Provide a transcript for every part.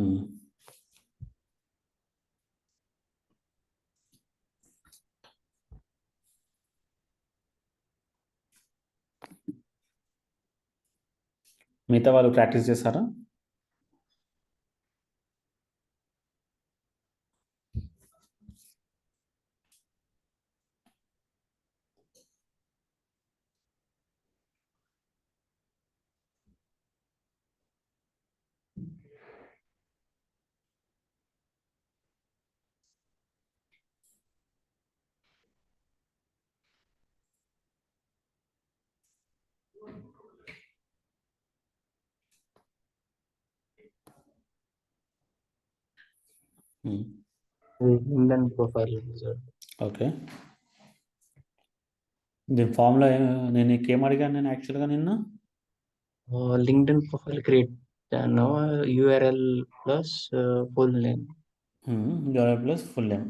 ఉమ్. మిగతా వాళ్ళు ప్రాక్టీస్ చేస్తారా? LinkedIn profile. ఓకే. దీని ఫామ్లో నేను నీకేం అడిగాను నేను యాక్చువల్గా నిన్న? LinkedIn profile create URL plus full name. URL plus full name.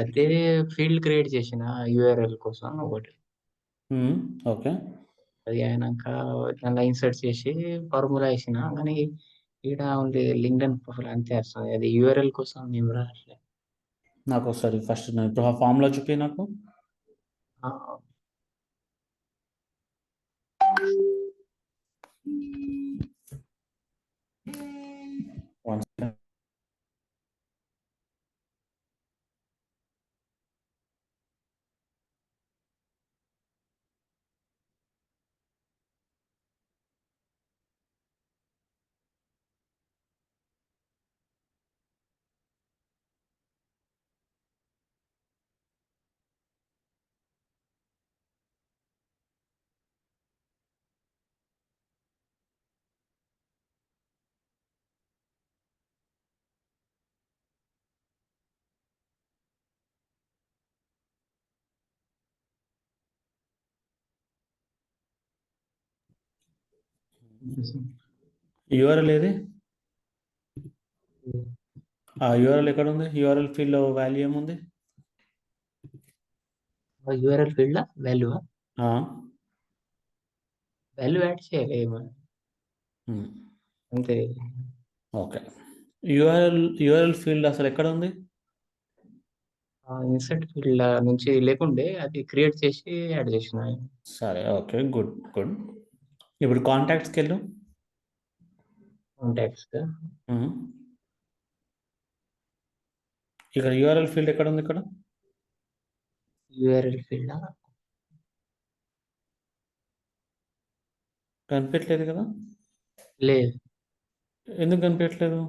అదే ఫీల్డ్ క్రియేట్ చేసిన URL కోసం ఒకటి. ఓకే. అది అయినాక దానిలో ఇన్సర్ట్ చేసి ఫార్ములా వేసిన, కానీ ఈడ ఉంది LinkedIn ప్రొఫైల్ అంతే వస్తుంది. అది URL కోసం మేము రాట్లేదు. నాకు ఒకసారి ఫస్ట్ ఇప్పుడు ఆ ఫామ్లో చూపి నాకు. One second. యూఆర్ఎల్ ఏది? ఆ యూఆర్ఎల్ ఎక్కడ ఉంది? యూఆర్ఎల్ ఫీల్డ్లో వాల్యూ ఏముంది? URL ఫీల్డ్ వాల్యూ యాడ్ చేయలేము అంతే. ఓకే. యూఆర్ఎల్ ఫీల్డ్ అసలు ఎక్కడ ఉంది? ఇన్సర్ట్ ఫీల్డ్ నుంచి లేకుండే అది క్రియేట్ చేసి యాడ్ చేసిన. సరే, ఓకే, గుడ్ గుడ్. ఇప్పుడు కాంటాక్ట్స్కి వెళ్ళు. కాంటాక్ట్స్ ఇక్కడ యూఆర్ఎల్ ఫీల్డ్ ఎక్కడ ఉంది? ఇక్కడ URL ఫీల్డ్ కనిపించట్లేదు కదా? లేదు. ఎందుకు కనిపించట్లేదు?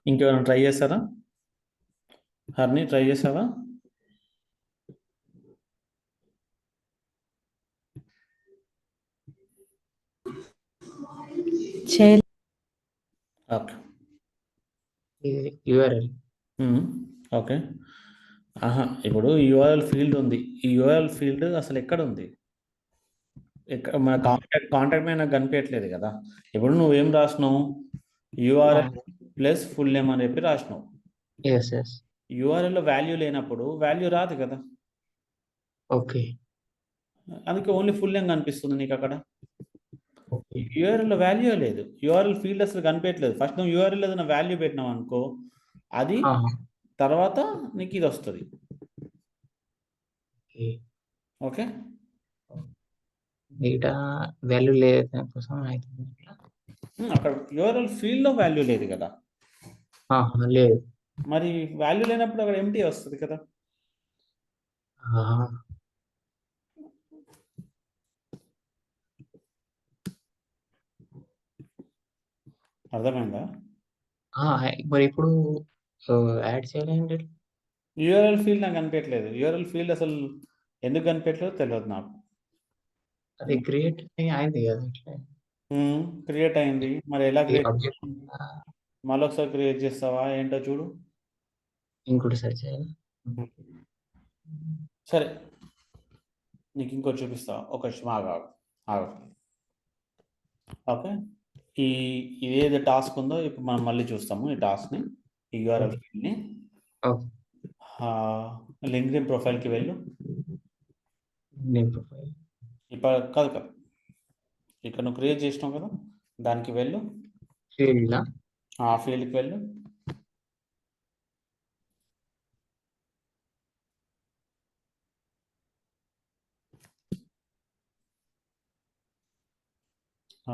ఇంకెవరైనా ట్రై చేస్తారా? హర్ని, ట్రై చేసావా? ఓకే. URL okay. ఇప్పుడు యూఆర్ఎల్ ఫీల్డ్ ఉంది. ఈ యూఆర్ఎల్ ఫీల్డ్ అసలు ఎక్కడ ఉంది? మన కాంటాక్ట్ మీద నాకు కనిపించట్లేదు కదా. ఇప్పుడు నువ్వేం రాసినావు? యూఆర్ఎల్ ప్లస్ ఫుల్ నేమ్ అని చెప్పి రాసినావు. యూఆర్ఎల్లో వాల్యూ లేనప్పుడు వాల్యూ రాదు కదా. ఓకే. అందుకే ఓన్లీ ఫుల్ నేమ్ కనిపిస్తుంది నీకు అక్కడ. యూఆర్ఎల్లో వాల్యూ లేదు. యూఆర్ఎల్ ఫీల్డ్ అసలు కనిపించట్లేదు. ఫస్ట్ నువ్వు యూఆర్ఎల్ ఏదైనా వాల్యూ పెట్టినావు అనుకో, అది తర్వాత నీకు ఇది వస్తుంది. ఓకే. వాల్యూ లేదు అక్కడ యూఆర్ఎల్ ఫీల్డ్లో వాల్యూ లేదు కదా. లేదు. మరి వాల్యూ లేనప్పుడు అక్కడ ఎంటీ వస్తుంది కదా. అర్థమైందా? మరి ఇప్పుడు యాడ్ చేయాలంటే యూఆర్ఎల్ ఫీల్డ్ నాకు కనిపించట్లేదు. యూఆర్ఎల్ ఫీల్డ్ అసలు ఎందుకు కనిపించట్లేదు తెలియదు నాకు. అది క్రియేట్ అయింది కదా. క్రియేట్ అయింది. మరి ఎలా క్రియేట్? మళ్ళీ ఒకసారి క్రియేట్ చేస్తావా ఏంటో చూడు. ఇంకోటి సెర్చ్ చేయాలి. సరే, నీకు ఇంకోటి చూపిస్తా. ఒక ఆగు. ఓకే, ఈ ఇదేదో టాస్క్ ఉందో ఇప్పుడు మనం మళ్ళీ చూస్తాము ఈ టాస్క్ని, ఈ యూఆర్ఎల్ ఫీల్డ్ని. ఓకే. లింక్డ్ఇన్ ప్రొఫైల్కి వెళ్ళు. నేమ్ ప్రొఫైల్ ఇప్పుడు కాదు కాదు, ఇక్కడ నువ్వు క్రియేట్ చేసినావు కదా, దానికి వెళ్ళు, ఫీల్డ్ ఆ ఫీల్డ్కి వెళ్ళు.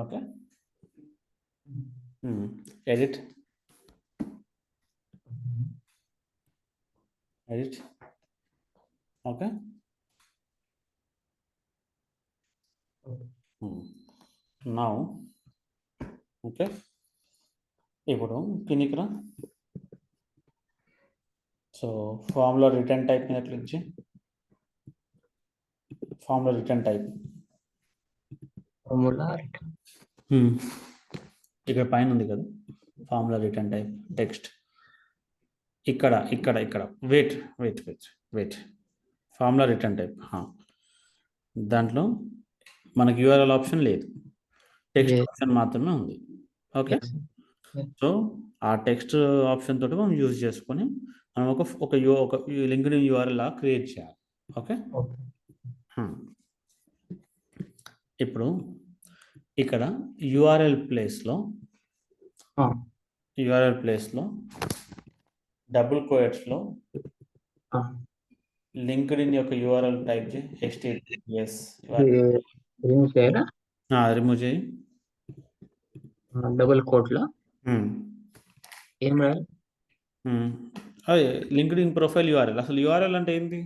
Okay, edit edit. Okay, now okay, ఇప్పుడు కిందికి రా. సో ఫామ్లో రిటర్న్ టైప్ మీద క్లిక్ చేయి. ఫామ్లో రిటర్న్ టైప్ ఫార్ములా ఇక్కడ పైన ఉంది కదా, ఫార్ములా రిటర్న్ టైప్ టెక్స్ట్. ఇక్కడ ఇక్కడ ఇక్కడ wait wait wait wait, formula return type. దాంట్లో మనకి యూఆర్ఎల్ ఆప్షన్ లేదు, టెక్స్ట్ ఆప్షన్ మాత్రమే ఉంది. ఓకే, సో ఆ టెక్స్ట్ ఆప్షన్ తోటి మనం యూజ్ చేసుకొని మనం ఒక లింక్డ్ఇన్ యూఆర్ఎల్ లా క్రియేట్ చేయాలి. ఓకే, ఇప్పుడు ఇక్కడ యూఆర్ఎల్ ప్లేస్లో డబుల్ కోయట్స్లో లింక్డ్ఇన్ యొక్క యూఆర్ఎల్ టైప్ చేయి. HTTPS రిమూవ్ చేయాలా? రిమూవ్ చేయి. డబుల్ కోట్లో ఏం రాయాలి? అదే లింక్డ్ఇన్ ప్రొఫైల్ యూఆర్ఎల్. అసలు యూఆర్ఎల్ అంటే ఏంటి?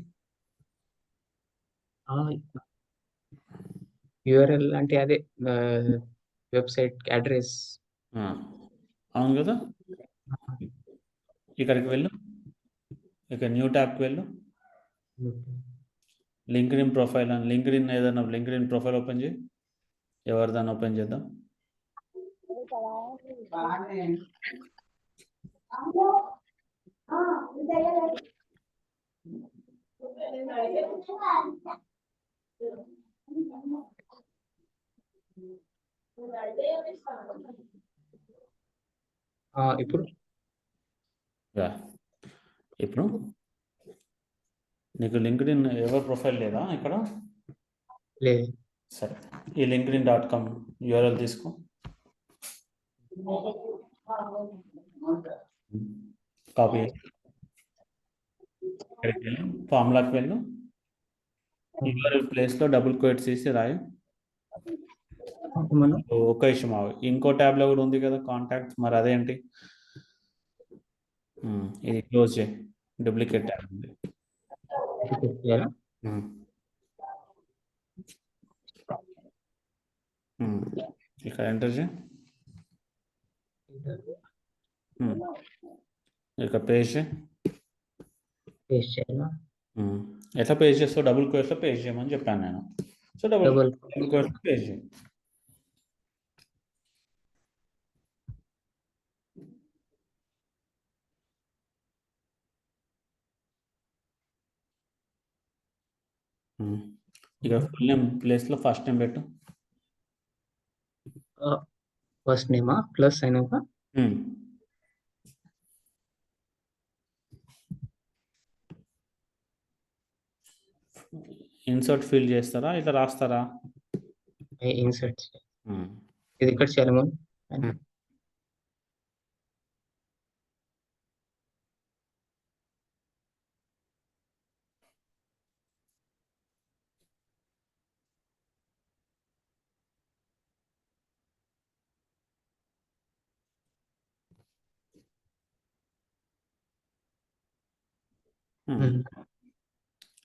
యూఆర్ఎల్ అంటే అదే వెబ్సైట్ అడ్రస్. అవును కదా, ఇక్కడికి వెళ్ళు, ఇక్కడ న్యూ ట్యాబ్కి వెళ్ళు, లింక్డ్ఇన్ ప్రొఫైల్ అని లింక్డ్ఇన్ ఏదైనా లింక్డ్ఇన్ ప్రొఫైల్ ఓపెన్ చేయి. ఎవరిదాన్ని ఓపెన్ చేద్దాం. ఇప్పుడు నీకు లింక్డ్ఇన్ ఎవరి ప్రొఫైల్ లేదా ఇక్కడ? లేదు. సరే, ఈ linkedin.com యూఆర్ఎల్ తీసుకో, కాపీ, ఇక్కడికి వెళ్ళి ఫార్ములాకి వెళ్ళు, యూఆర్ఎల్ ప్లేస్లో డబుల్ కోట్స్ తీసి రాయి. ఒక్క విషయం, ఇంకో ట్యాబ్లో కూడా ఉంది కదా కాంటాక్ట్స్, మరి అదేంటి? ఇది క్లోజ్ చేయి, డూప్లికేట్ ట్యాబ్ ఉంది. ఇక్కడ ఎంటర్ చేయి, ఇక్కడ పేస్ట్ చేయి. ఎట్లా పేస్ట్ చేస్తావు? డబుల్ కోట్స్లో పేస్ట్ చేయమని చెప్పాను నేను. సో డబుల్ కోట్స్లో పేస్ట్ చేయి. ఇక ఫుల్ నేమ్ ప్లేస్లో ఫస్ట్ నేమ్ పెట్టు. ఫస్ట్ నేమా ప్లస్ అయినాక ఇన్సర్ట్ ఫీల్ చేస్తారా, ఇట్లా రాస్తారా? ఇన్సర్ట్ ఇది ఇక్కడ చేయాలి మనం.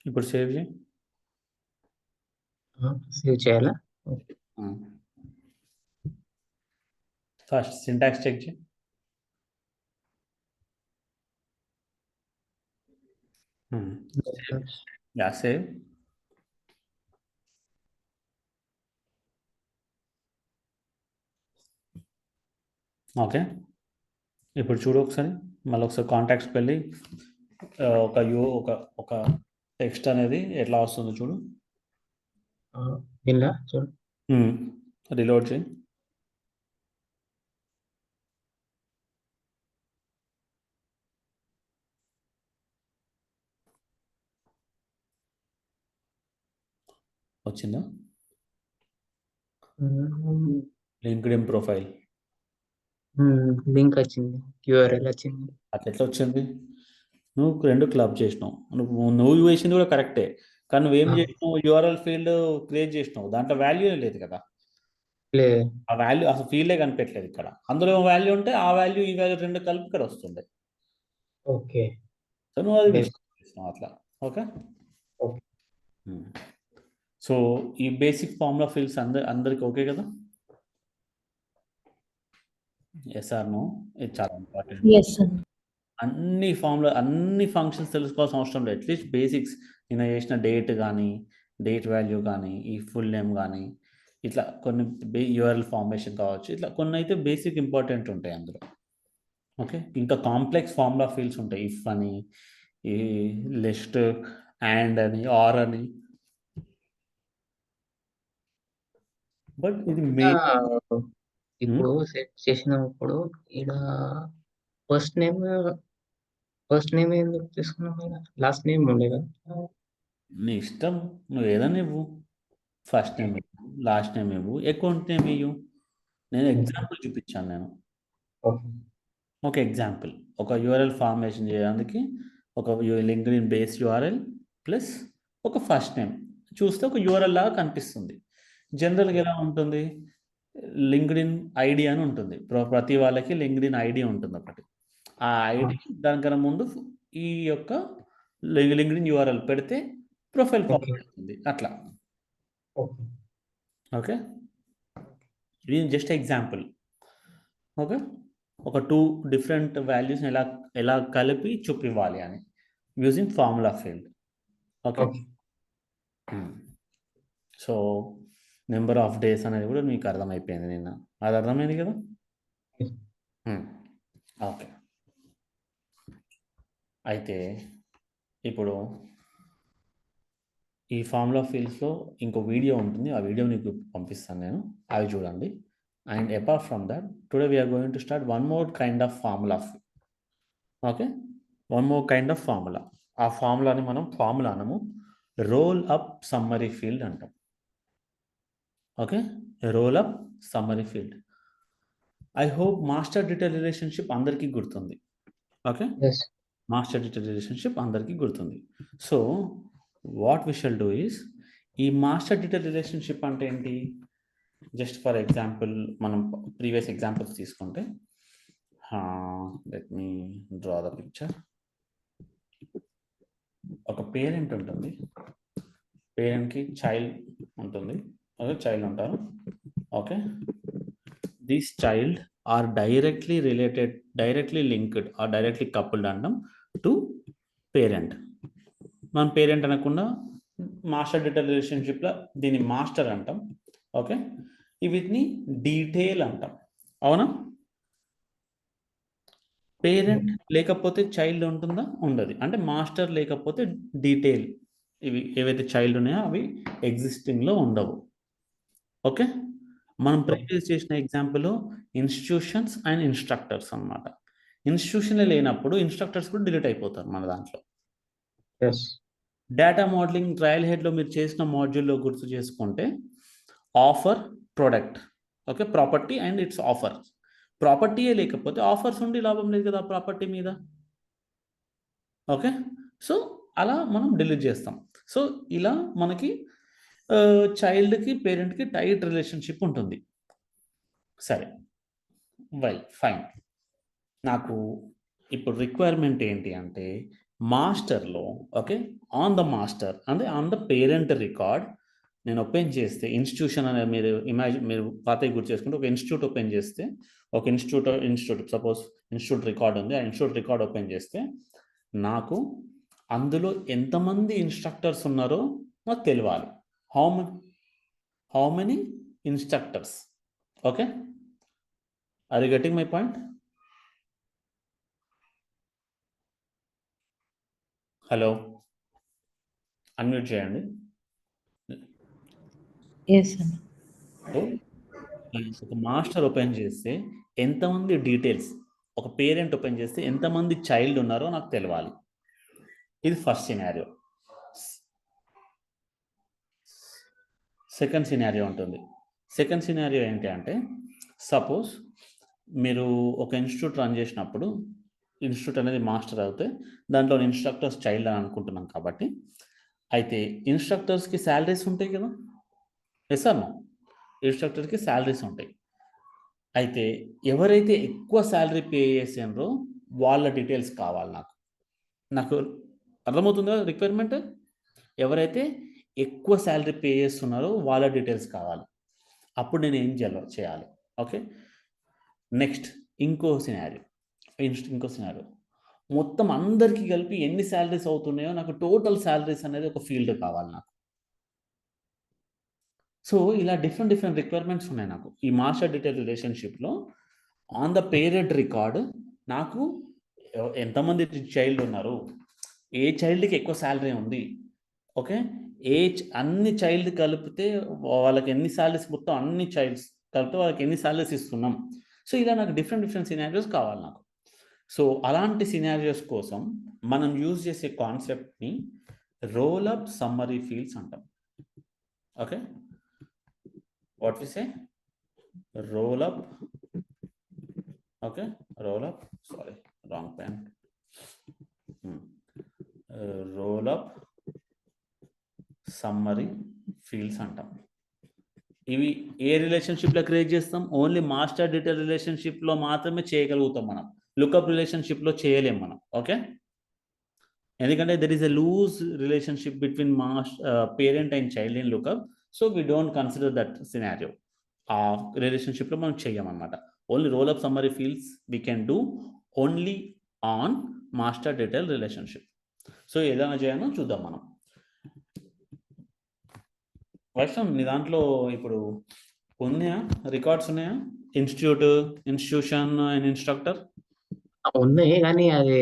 ఇప్పుడు సేవ్ చేయి. సేవ్ చేయాలా? ఫస్ట్ సింటాక్స్ చెక్ చేయి. సేవ్. ఓకే, ఇప్పుడు చూడు ఒకసారి, మళ్ళీ ఒకసారి కాంటాక్ట్స్కి వెళ్ళి ఒక టెక్స్ట్ అనేది ఎట్లా వస్తుందో చూడు. ఇలా చూడు, రిలోడ్ చేయి. వచ్చిందా? లింక్డ్ఇన్ ప్రొఫైల్ లింక్ వచ్చింది, యూఆర్ఎల్ వచ్చింది. అట్లా ఎట్లా వచ్చింది? నువ్వు 2 క్లబ్ చేసినావు. నువ్వు వేసింది కూడా కరెక్టే, కానీ నువ్వేం చేసినావు? యూఆర్ఎల్ ఫీల్డ్ క్రియేట్ చేసినావు, దాంట్లో వాల్యూ లేదు కదా. లేదు. ఆ వాల్యూ అసలు ఫీల్డే కనిపెట్టలేదు ఇక్కడ. అందులో వాల్యూ ఉంటే ఆ వాల్యూ ఈ వాల్యూ 2 కలిపి ఇక్కడ వస్తుంది. ఓకే. సో నువ్వు అది లేదు. మిస్టేక్ చేసినావు అట్లా. ఓకే. ఓకే. సో ఈ బేసిక్ ఫార్ములా ఫీల్డ్స్ అందరికి ఓకే కదా? Yes or no? ఇది చాలా ఇంపార్టెంట్. Yes, sir. అన్ని ఫంక్షన్స్ తెలుసుకోవాల్సిన అవసరం లేదు. అట్లీస్ట్ బేసిక్స్, నేను చేసిన డేట్ కానీ, డేట్ వాల్యూ కానీ, ఈ ఫుల్ నేమ్ కానీ, ఇట్లా కొన్ని యూఆర్ఎల్ ఫార్మేషన్ కావచ్చు, ఇట్లా కొన్ని అయితే బేసిక్ ఇంపార్టెంట్ ఉంటాయి అందులో. ఓకే. ఇంకా కాంప్లెక్స్ ఫార్ములా ఫీల్డ్స్ ఉంటాయి, ఇఫ్ అని, ఈ లిస్ట్, అండ్ అని, ఆర్ అని. బట్ ఇది ఇప్పుడు సెట్ చేసినప్పుడు ఇక్కడ ఫస్ట్ నేమ్ ఎందుకు తీసుకున్నాం? లాస్ట్ నేమ్ ఉండే కదా. నీ ఇష్టం, నువ్వు ఏదైనా ఇవ్వు. ఫస్ట్ నేమ్ ఇవ్వు, లాస్ట్ నేమ్ ఇవ్వు, అకౌంట్ నేమ్ ఇవ్వు. నేను ఎగ్జాంపుల్ చూపించాను నేను. ఒక ఎగ్జాంపుల్, ఒక యూఆర్ఎల్ ఫార్మేషన్ చేయడానికి ఒక లింక్డ్ఇన్ బేస్ యూఆర్ఎల్ ప్లస్ ఒక ఫస్ట్ నేమ్ చూస్తే ఒక యూఆర్ఎల్ లాగా కనిపిస్తుంది. జనరల్గా ఎలా ఉంటుంది? లింక్డ్ఇన్ ఐడి అని ఉంటుంది. ప్రతి వాళ్ళకి లింక్డ్ఇన్ ఐడి ఉంటుంది ఒకటి. ఆ ఐడి దానికన్నా ముందు ఈ యొక్క లింక్డ్ఇన్ యూఆర్ఎల్ పెడితే ప్రొఫైల్ ఫార్మేట్ అవుతుంది అట్లా. ఓకే. ఇది జస్ట్ ఎగ్జాంపుల్. ఓకే. ఒక 2 డిఫరెంట్ వాల్యూస్ ఎలా కలిపి చూపివ్వాలి అని using formula field. Okay. So number of days అనేది కూడా మీకు అర్థమైపోయింది నిన్న. అది అర్థమైంది కదా? ఓకే. అయితే ఇప్పుడు ఈ ఫార్ములా ఫీల్డ్స్లో ఇంకో వీడియో ఉంటుంది, ఆ వీడియో మీకు పంపిస్తాను నేను, అవి చూడండి. And apart from that, today we are going to start one more kind of formula. Okay, one more kind of formula. ఆ ఫార్ములాని మనం ఫార్ములా అనము, రోల్ అప్ సమ్మరీ ఫీల్డ్ అంటాం. Okay, roll up summary field. I hope master detail relationship అందరికీ గుర్తుంది. Okay, master detail relationship అందరికీ గుర్తుంది. So what we shall do is, ఈ మాస్టర్ డీటెయిల్ రిలేషన్షిప్ అంటే ఏంటి? జస్ట్ ఫర్ ఎగ్జాంపుల్, మనం ప్రీవియస్ ఎగ్జాంపుల్స్ తీసుకుంటే, let me draw the picture. ఒక పేరెంట్ ఉంటుంది, పేరెంట్కి చైల్డ్ ఉంటుంది, ఓకే, చైల్డ్ ఉంటారు. Okay, this child are directly related, directly linked are directly coupled అంటాం టు పేరెంట్. మనం పేరెంట్ అనకుండా మాస్టర్ డీటెయిల్ రిలేషన్షిప్లో దీన్ని మాస్టర్ అంటాం. ఓకే, వీటిని డీటెయిల్ అంటాం. అవునా? పేరెంట్ లేకపోతే చైల్డ్ ఉంటుందా? ఉండదు. అంటే మాస్టర్ లేకపోతే డీటెయిల్, ఇవి ఏవైతే చైల్డ్ ఉన్నాయో అవి ఎగ్జిస్టింగ్లో ఉండవు. ఓకే, మనం ప్రీవియస్ చేసిన ఎగ్జాంపుల్ ఇన్స్టిట్యూషన్స్ అండ్ ఇన్స్ట్రక్టర్స్ అన్నమాట. ఇన్స్టిట్యూషన్లో లేనప్పుడు ఇన్స్ట్రక్టర్స్ కూడా డిలీట్ అయిపోతారు మన దాంట్లో. డేటా మోడలింగ్ ట్రయల్ హెడ్లో మీరు చేసిన మాడ్యూల్లో గుర్తు చేసుకుంటే, offer, product, okay, property and its offer. ప్రాపర్టీయే లేకపోతే ఆఫర్స్ ఉండి లాభం లేదు కదా ప్రాపర్టీ మీద. ఓకే, సో అలా మనం డిలీట్ చేస్తాం. సో ఇలా మనకి చైల్డ్కి పేరెంట్కి టైట్ రిలేషన్షిప్ ఉంటుంది. సరే, ఫైన్. నాకు ఇప్పుడు రిక్వైర్మెంట్ ఏంటి అంటే, మాస్టర్లో, ఓకే, ఆన్ ద మాస్టర్ అంటే ఆన్ ద పేరెంట్ రికార్డ్ నేను ఓపెన్ చేస్తే, ఇన్స్టిట్యూషన్ అనేది మీరు పాతవి గుర్తు చేసుకుంటే, ఒక ఇన్స్టిట్యూట్ ఓపెన్ చేస్తే, ఒక ఇన్స్టిట్యూట్ సపోజ్ ఇన్స్టిట్యూట్ రికార్డ్ ఉంది, ఆ ఇన్స్టిట్యూట్ రికార్డ్ ఓపెన్ చేస్తే నాకు అందులో ఎంతమంది ఇన్స్ట్రక్టర్స్ ఉన్నారో నాకు తెలియాలి. How many instructors. Okay, are you getting my point? Hello, unmute చేయండి. Yes, sir. ఒక మాస్టర్ ఓపెన్ చేస్తే ఎంతమంది డీటెయిల్స్, ఒక పేరెంట్ ఓపెన్ చేస్తే ఎంతమంది చైల్డ్ ఉన్నారో నాకు తెలియాలి. ఇది ఫస్ట్ సినారియో. సెకండ్ సినారియో ఉంటుంది. సెకండ్ సినారియో ఏంటి అంటే, సపోజ్ మీరు ఒక ఇన్స్టిట్యూట్ రన్ చేసినప్పుడు, ఇన్స్టిట్యూట్ అనేది మాస్టర్ అవుతే దాంట్లో ఇన్స్ట్రక్టర్స్ చైల్డ్ అని అనుకుంటున్నాం కాబట్టి, అయితే ఇన్స్ట్రక్టర్స్కి శాలరీస్ ఉంటాయి కదా, ఎస్ ఆర్ నో? ఇన్స్ట్రక్టర్కి శాలరీస్ ఉంటాయి. అయితే ఎవరైతే ఎక్కువ శాలరీ పే చేసారో వాళ్ళ డీటెయిల్స్ కావాలి నాకు అర్థమవుతుందా రిక్వైర్మెంట్? ఎవరైతే ఎక్కువ శాలరీ పే చేస్తున్నారో వాళ్ళ డీటెయిల్స్ కావాలి. అప్పుడు నేను ఏం చేయాలి? ఓకే, నెక్స్ట్ ఇంకో సినారియో, మొత్తం అందరికీ కలిపి ఎన్ని శాలరీస్ అవుతున్నాయో నాకు టోటల్ శాలరీస్ అనేది ఒక ఫీల్డ్ కావాలి నాకు. సో ఇలా డిఫరెంట్ రిక్వైర్మెంట్స్ ఉన్నాయి నాకు ఈ మాస్టర్ డీటెయిల్ రిలేషన్షిప్లో. ఆన్ ద పేరెంట్ రికార్డ్ నాకు ఎంతమంది చైల్డ్ ఉన్నారు, ఏ చైల్డ్కి ఎక్కువ శాలరీ ఉంది, ఓకే, అన్ని చైల్డ్ కలిపితే వాళ్ళకి ఎన్ని శాలరీస్, మొత్తం అన్ని చైల్డ్స్ కలిపితే వాళ్ళకి ఎన్ని శాలరీస్ ఇస్తున్నాం. సో ఇలా నాకు డిఫరెంట్ సినారియోస్ కావాలి నాకు. సో అలాంటి సినారియోస్ కోసం మనం యూజ్ చేసే కాన్సెప్ట్ని రోల్ అప్ సమ్మరీ ఫీల్డ్స్ అంటాం. Okay, what we say? Roll up. Okay, roll up, sorry wrong pen. Roll up summary fields అంటాం. ఇవి ఏ రిలేషన్షిప్లో క్రియేట్ చేస్తాం? ఓన్లీ మాస్టర్ డీటెయిల్ రిలేషన్షిప్లో మాత్రమే చేయగలుగుతాం మనం, లుకప్ రిలేషన్షిప్లో చేయలేం మనం. ఓకే, ఎందుకంటే there is a loose relationship between parent and child in lookup. So we don't consider that scenario. ఆ రిలేషన్షిప్లో మనం చెయ్యమన్నమాట. Only roll up summary fields we can do only on master detail relationship. So ఏదైనా చేయాలో చూద్దాం మనం. వైష్ణవ్, నీ దాంట్లో ఇప్పుడు ఉన్నాయా రికార్డ్స్ ఉన్నాయా? ఇన్స్టిట్యూషన్ అండ్ ఇన్స్ట్రక్టర్ ఉన్నాయి, కానీ అది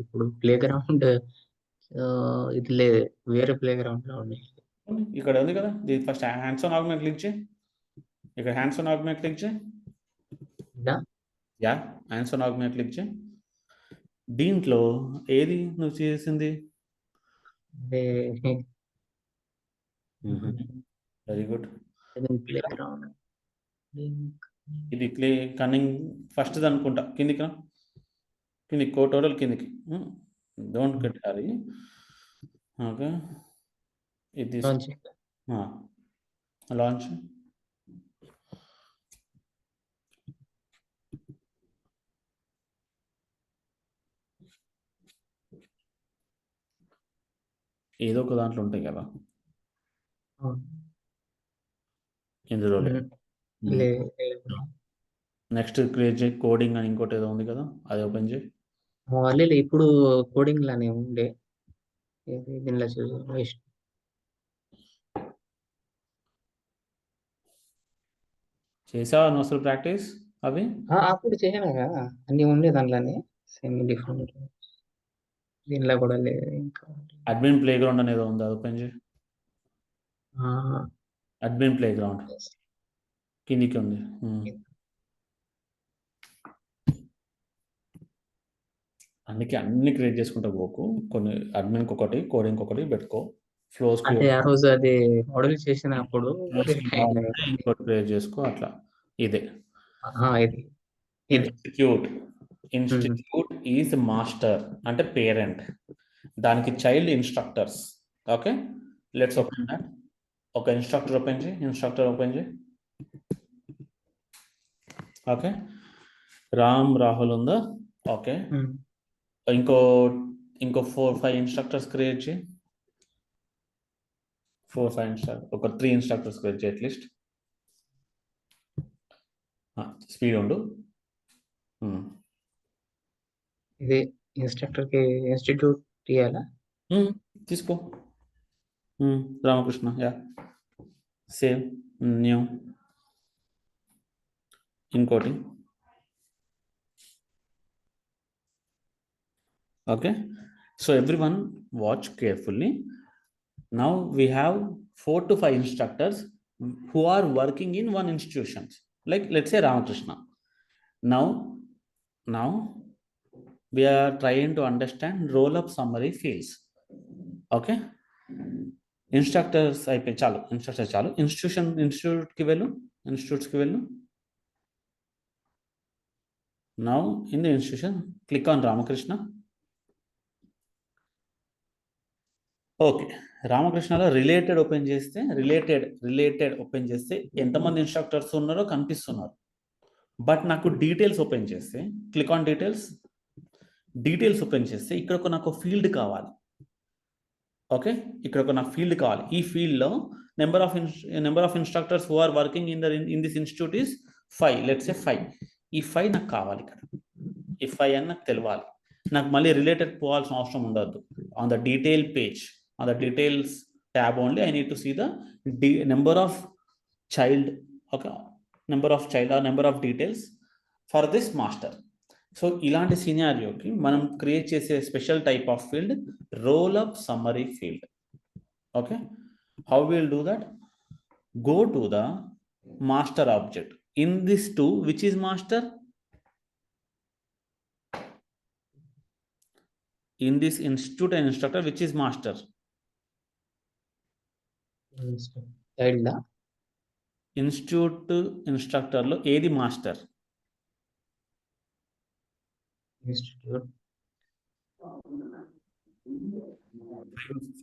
ఇప్పుడు ప్లే గ్రౌండ్ ఇది లేదు, వేరే ప్లే గ్రౌండ్ లో ఉన్నాయి. ఇక్కడ ఉంది కదా, దీని first hands on argument click చేయి. ఇక్కడ హ్యాండ్స్ ఆన్ ఆర్గ్మెంట్ క్లిక్ చేయి. Yeah, hands on argument click చేయి. దీంట్లో ఏది నువ్వు చేసింది? Very good. ప్లే గ్రౌండ్ ఇది కన్నింగ్ ఫస్ట్ అనుకుంటా. కిందికి టోటల్ కిందికి. Don't get hurry. ఓకే, ఇది లాంచ్. ఏదో ఒక దాంట్లో ఉంటాయి కదా, ఇందులో నెక్స్ట్ క్రియేట్ చేయి. కోడింగ్ అని ఇంకోటి ఏదో ఉంది కదా, అది ఓపెన్ చేయి. ఇప్పుడు కోడింగ్ లానే ఉండే దీనిలో చేసావా నువ్వు అసలు ప్రాక్టీస్ అవి? అప్పుడు చేయను కదా, అన్ని ఉండే దాంట్లోనే సేమ్ డిఫరెంట్. దీనిలో కూడా లేదు. ఇంకా అడ్మిన్ ప్లే గ్రౌండ్ అనేది ఉంది, అది ఓపెన్ చేయి. అడ్మిన్ ప్లే గ్రౌండ్ కిందికి ఉంది. అందుకే అన్ని క్రియేట్ చేసుకుంటా పోకు, కొన్ని అడ్మిన్కి ఒకటి, కోడింగ్ ఒకటి పెట్టుకో. ఫ్లోస్ అంటే ఆ రోజు అది మోడల్ చేసినప్పుడు ఇంకోటి క్రియేట్ చేసుకో. అట్లా ఇదే ఇది ఇన్స్టిట్యూట్ ఈజ్ మాస్టర్ అంటే పేరెంట్, దానికి child instructors. Okay, let's open that. ఒక ఇన్స్ట్రక్టర్ ఓపెన్ చేయి. ఓకే, రామ్ రాహుల్ ఉందా? ఓకే, ఇంకో 4-5 ఇన్స్ట్రక్టర్స్ క్రియేట్ చేయి. 4-5 ఇన్స్ట్రక్టర్, ఒక 3 ఇన్స్ట్రక్టర్స్ క్రియేట్ చేయి అట్లీస్ట్. స్పీడ్ ఉండు. ఇది ఇన్స్ట్రక్టర్ కి ఇన్స్టిట్యూట్ తీయాలా? తీసుకో. Ramakrishna, yeah, save new. ఇంకోటి. Okay, so everyone watch carefully. Now we have 4 to 5 instructors who are working in one institution, like let's say Ramakrishna. Now we are trying to understand roll up summary fields. Okay, instructors అయిపోయి చాలు, instructor చాలు. ఇన్స్టిట్యూట్కి వెళ్ళు, ఇన్స్టిట్యూట్స్కి వెళ్ళు. Now in the institution click on Ramakrishna. Okay, రామకృష్ణలో related open చేస్తే related open చేస్తే ఎంతమంది ఇన్స్ట్రక్టర్స్ ఉన్నారో కనిపిస్తున్నారు. బట్ నాకు డీటెయిల్స్ ఓపెన్ చేస్తే, క్లిక్ ఆన్ డీటెయిల్స్ ఓపెన్ చేస్తే ఇక్కడ నాకు ఫీల్డ్ కావాలి. ఓకే, ఇక్కడ నాకు ఫీల్డ్ కావాలి. ఈ ఫీల్డ్లో number of instructors who are working in this institute is 5. Let's say 5. ఈ 5 నాకు కావాలి. ఇక్కడ ఈ 5 అని నాకు తెలియాలి. నాకు మళ్ళీ రిలేటెడ్ పోవాల్సిన అవసరం ఉండదు. On the detail page, on the details tab only, I need to see the number of child, okay, number of child or number of details for this master. So ఇలాంటి సినారియోకి మనం క్రియేట్ చేసే special type of field role up summary field. Okay, how will do that? Go to the master object in this to which is master. In this institute and instructor, which is master? Child. Institute instructor lo ఏది master? Institute.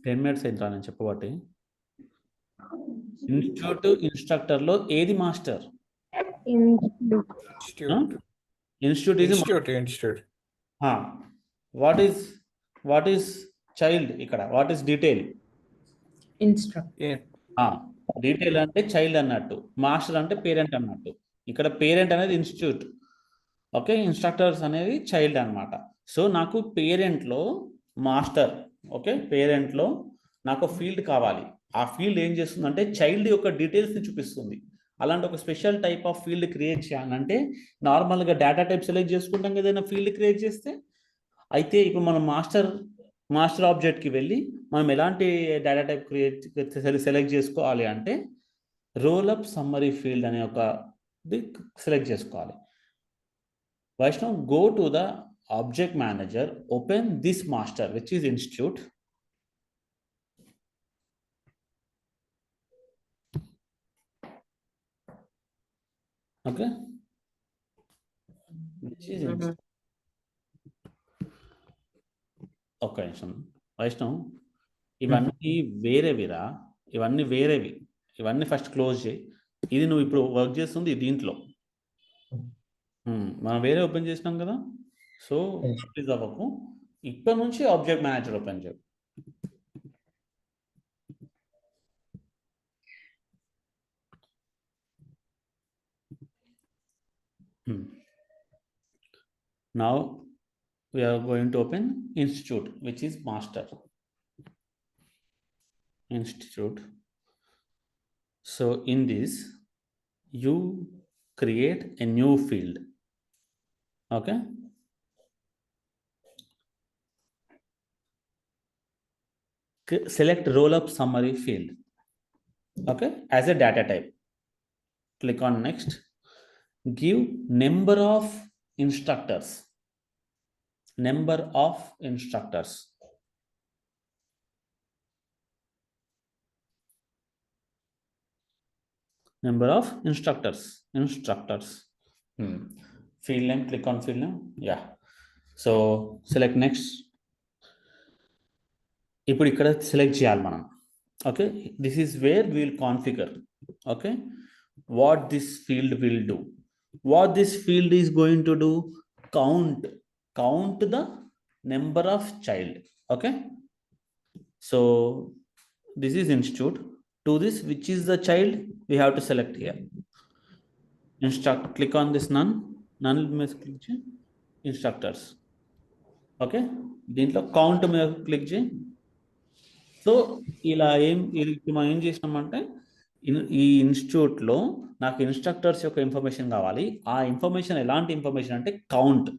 10 minutes అయింది నేను చెప్పబట్టి. Institute instructor లో ఏది master? Institute is institute. What is child? ఇక్కడ what is detail? Instructor. Detail అంటే child అన్నట్టు, master అంటే parent అన్నట్టు. ఇక్కడ పేరెంట్ అనేది ఇన్స్టిట్యూట్, ఓకే, ఇన్స్ట్రక్టర్స్ అనేది చైల్డ్ అన్నమాట. సో నాకు పేరెంట్లో మాస్టర్, ఓకే, పేరెంట్లో నాకు ఫీల్డ్ కావాలి. ఆ ఫీల్డ్ ఏం చేస్తుందంటే చైల్డ్ యొక్క డీటెయిల్స్ని చూపిస్తుంది. అలాంటి ఒక special type of field create చేయాలంటే నార్మల్గా డేటా టైప్ సెలెక్ట్ చేసుకుంటాం ఏదైనా ఫీల్డ్ క్రియేట్ చేస్తే. అయితే ఇప్పుడు మనం మాస్టర్ ఆబ్జెక్ట్కి వెళ్ళి మనం ఎలాంటి డేటా టైప్ సెలెక్ట్ చేసుకోవాలి అంటే రోల్ అప్ సమ్మరీ ఫీల్డ్ అనే ఒక సెలెక్ట్ చేసుకోవాలి. Vaishnav, go to the object manager, open this master which is institute. Okay, which is institute. ఒక్క నిమిషం వైష్ణవ్, ఇవన్నీ వేరేవిరా, ఇవన్నీ వేరేవి. ఇవన్నీ ఫస్ట్ క్లోజ్ చేయి. ఇది నువ్వు ఇప్పుడు వర్క్ చేస్తుంది దీంట్లో, మనం వేరే ఓపెన్ చేసినాం కదా. సో ప్లీజ్ అవ్వకు, ఇక్కడ నుంచి ఆబ్జెక్ట్ మేనేజర్ ఓపెన్ చేయి. Now we are going to open institute which is master. Institute. So in this you create a new field. Okay, select roll up summary field, okay, as a data type. Click on next. Give number of instructors. Number of instructors. Number of instructors. Field name, click on field name. Yeah, so select next. ఇప్పుడు ఇక్కడ select చేయాలి మనం. Okay, this is where we will configure. Okay, what this field will do. What this field is going to do? Count the number of child. Okay, so this is institute. To this, which is the child, we have to select here. Click on this none మీద click చేయి, instructors. Okay, దీంట్లో count మీద click చేయి. So ఇలా మనం ఏం చేసినామంటే ఈ ఇన్స్టిట్యూట్లో నాకు ఇన్స్ట్రక్టర్స్ యొక్క ఇన్ఫర్మేషన్ కావాలి. ఆ ఇన్ఫర్మేషన్ ఎలాంటి ఇన్ఫర్మేషన్ అంటే count,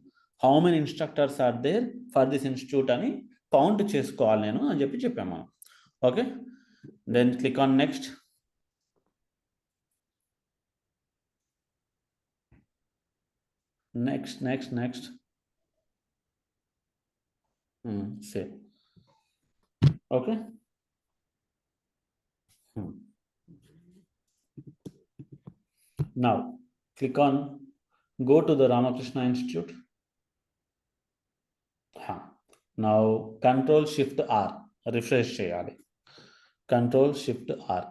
how many instructors are there for this institute అని కౌంట్ చేసుకోవాలి నేను అని చెప్పాము మనం. Okay, then click on next. Next save. Okay, Now click on go to the Ramakrishna Institute. Now Control Shift R refresh చేయాలి. Control Shift R.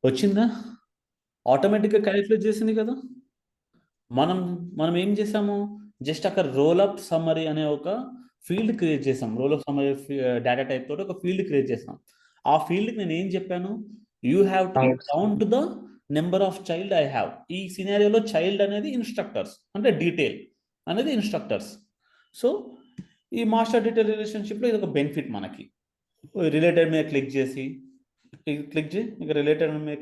వచ్చిందా? ఆటోమేటిక్గా calculate చేసింది కదా. మనం ఏం చేసాము, జస్ట్ అక్కడ రోల్ అప్ సమ్మరీ అనే ఒక ఫీల్డ్ క్రియేట్ చేసాం. Role up summary data type తోటి ఒక ఫీల్డ్ క్రియేట్ చేసాం. ఆ ఫీల్డ్కి నేను ఏం చెప్పాను, you have to count the number of child I have. ఈ సినారియోలో చైల్డ్ అనేది ఇన్స్ట్రక్టర్స్, అంటే డీటెయిల్ అనేది ఇన్స్ట్రక్టర్స్. సో ఈ మాస్టర్ డీటెయిల్ రిలేషన్షిప్లో ఇది ఒక బెనిఫిట్ మనకి. రిలేటెడ్ మీద క్లిక్ చేసి ఇక రిలేటెడ్ మీద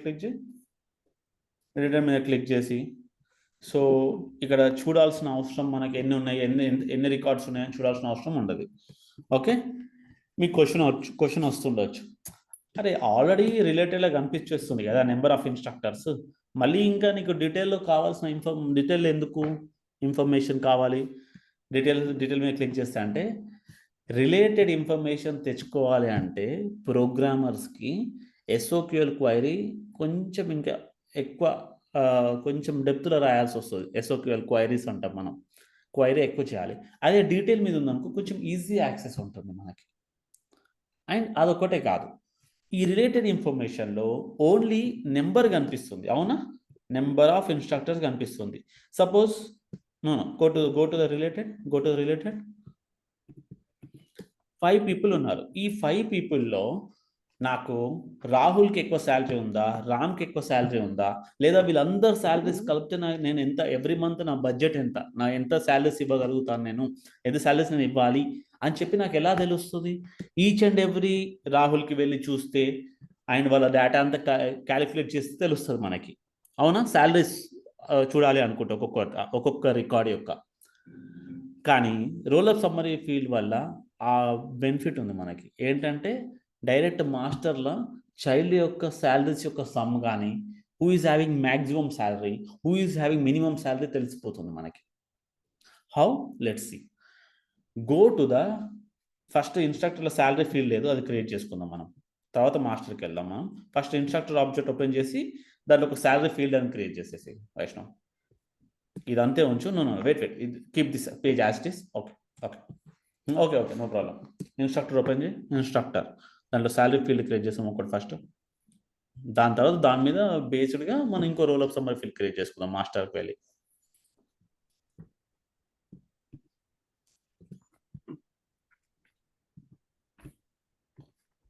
క్లిక్ చేసి సో ఇక్కడ చూడాల్సిన అవసరం మనకి ఎన్ని ఉన్నాయి, ఎన్ని రికార్డ్స్ ఉన్నాయని చూడాల్సిన అవసరం ఉండదు. ఓకే, మీకు క్వశ్చన్ వస్తుండొచ్చు, అరే ఆల్రెడీ రిలేటెడ్గా కనిపించేస్తుంది కదా నెంబర్ ఆఫ్ ఇన్స్ట్రక్టర్స్, మళ్ళీ ఇంకా నీకు డీటెయిల్లో కావాల్సిన డీటెయిల్ ఎందుకు ఇన్ఫర్మేషన్ కావాలి, డీటెయిల్ మీద క్లిక్ చేస్తే అంటే రిలేటెడ్ ఇన్ఫర్మేషన్ తెచ్చుకోవాలి అంటే ప్రోగ్రామర్స్కి SOQL క్వైరీ కొంచెం ఇంకా ఎక్కువ కొంచెం డెప్త్లో రాయాల్సి వస్తుంది. SOQL క్వైరీస్ అంటాం మనం, క్వైరీ ఎక్కువ చేయాలి. అదే డీటెయిల్ మీద ఉందనుకో కొంచెం ఈజీ యాక్సెస్ ఉంటుంది మనకి. అండ్ అదొక్కటే కాదు, ఈ రిలేటెడ్ ఇన్ఫర్మేషన్లో ఓన్లీ నెంబర్ కనిపిస్తుంది, అవునా, నెంబర్ ఆఫ్ ఇన్స్ట్రక్టర్స్ కనిపిస్తుంది. Suppose go to the related 5 people ఉన్నారు. ఈ 5 peopleలో నాకు రాహుల్కి ఎక్కువ శాలరీ ఉందా, రామ్కి ఎక్కువ శాలరీ ఉందా, లేదా వీళ్ళందరూ శాలరీస్ కలిపితే నేను ఎంత ఎవ్రీ మంత్ నా బడ్జెట్ నా ఎంత శాలరీస్ ఇవ్వగలుగుతాను, నేను ఎంత శాలరీస్ నేను ఇవ్వాలి అని చెప్పి నాకు ఎలా తెలుస్తుంది? ఈచ్ అండ్ ఎవ్రీ రాహుల్కి వెళ్ళి చూస్తే అండ్ వాళ్ళ డేటా అంతా క్యాలిక్యులేట్ చేస్తే తెలుస్తుంది మనకి, అవునా, శాలరీస్ చూడాలి అనుకుంటే ఒక్కొక్క రికార్డ్ యొక్క. కానీ రోల్ అప్ సమ్మరీ ఫీల్డ్ వల్ల ఆ బెనిఫిట్ ఉంది మనకి, ఏంటంటే డైరెక్ట్ మాస్టర్లో చైల్డ్ యొక్క శాలరీస్ యొక్క సమ్ కానీ, who is having maximum salary, who is having minimum salary తెలిసిపోతుంది మనకి. How, let's see. Go to the first ఇన్స్ట్రక్టర్ల శాలరీ ఫీల్డ్ లేదు, అది క్రియేట్ చేసుకుందాం మనం, తర్వాత మాస్టర్కి వెళ్దాం. మనం ఫస్ట్ ఇన్స్ట్రక్టర్ ఆబ్జెక్ట్ ఓపెన్ చేసి దాంట్లో ఒక శాలరీ ఫీల్డ్ అని క్రియేట్ చేసేసి వైష్ణవ్ ఇదంతే ఉంచు. Wait keep this page as it is. Okay, no problem. Instructor open చేయి, ఇన్స్ట్రక్టర్ దాంట్లో శాలరీ ఫీల్డ్ క్రియేట్ చేసాం ఒకటి ఫస్ట్. దాని తర్వాత దాని మీద బేస్డ్గా మనం ఇంకో role up summary field create చేసుకుందాం మాస్టర్కి వెళ్ళి.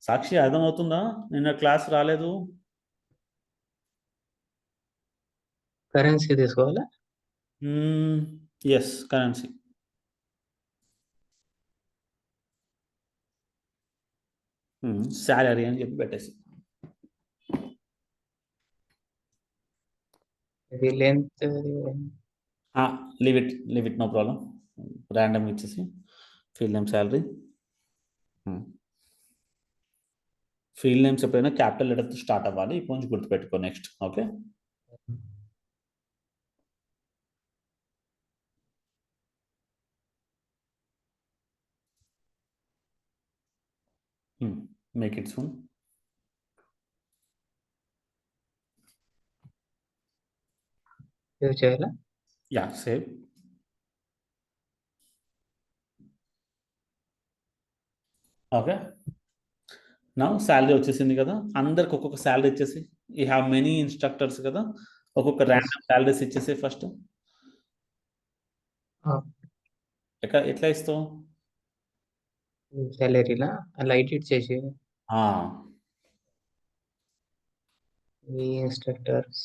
సాక్షి అర్థమవుతుందా? నిన్న క్లాస్ రాలేదు. కరెన్సీ తీసుకోవాలా? Yes, currency. శాలరీ అని చెప్పి పెట్టేసి ఇది length leave it no problem. Random ఇచ్చేసి field name salary. Field names ఎప్పుడైనా క్యాపిటల్ లెటర్తో స్టార్ట్ అవ్వాలి, కొంచెం గుర్తుపెట్టుకో. Next okay, make it soon. Save చేయాలా? Yeah, save. ఓకే, నా శాలరీ వచ్చేసింది కదా, అందరికి ఒక్కొక్క శాలరీ ఇచ్చేసి, యూ హ్యావ్ మెనీ ఇన్స్ట్రక్టర్స్ కదా, ఒక్కొక్క ర్యాండమ్ శాలరీస్ ఇచ్చేసి ఫస్ట్. ఎట్లా ఇస్తావు సాలరీలా? అలా ఎడిట్ చేసి ఈ ఇన్స్ట్రక్టర్స్